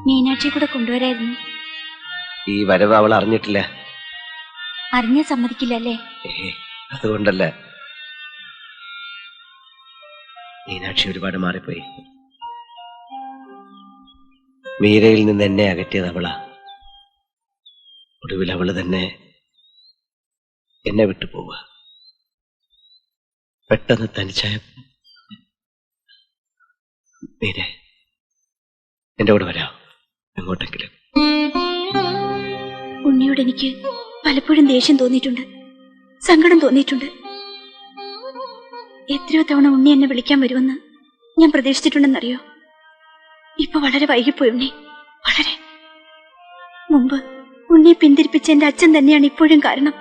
മീനാക്ഷി കൂടെ കൊണ്ടുവരായിരുന്നു. ഈ വരവ് അവൾ അറിഞ്ഞിട്ടില്ല. അറിഞ്ഞ സമ്മതിക്കില്ല അല്ലേ? അതുകൊണ്ടല്ല, മീനാക്ഷി ഒരുപാട് മാറിപ്പോയി. മീരയിൽ നിന്ന് എന്നെ അകറ്റിയത് അവളാ. ഒടുവിൽ അവള് തന്നെ എന്നെ വിട്ടു പോവുക. പെട്ടെന്ന് തനിച്ചായ മീരെ, എന്റെ കൂടെ വരാം എങ്ങോട്ടെങ്കിലും. ഉണ്ണിയോട് എനിക്ക് പലപ്പോഴും ദേഷ്യം തോന്നിയിട്ടുണ്ട്, സങ്കടം തോന്നിയിട്ടുണ്ട്. എത്രയോ തവണ ഉണ്ണി എന്നെ വിളിക്കാൻ വരുമെന്ന് ഞാൻ പ്രതീക്ഷിച്ചിട്ടുണ്ടെന്നറിയോ? ഇപ്പൊ വളരെ വൈകിപ്പോയി ഉണ്ണി, വളരെ. മുമ്പ് ഉണ്ണിയെ പിന്തിരിപ്പിച്ച എന്റെ അച്ഛൻ തന്നെയാണ് ഇപ്പോഴും കാരണം.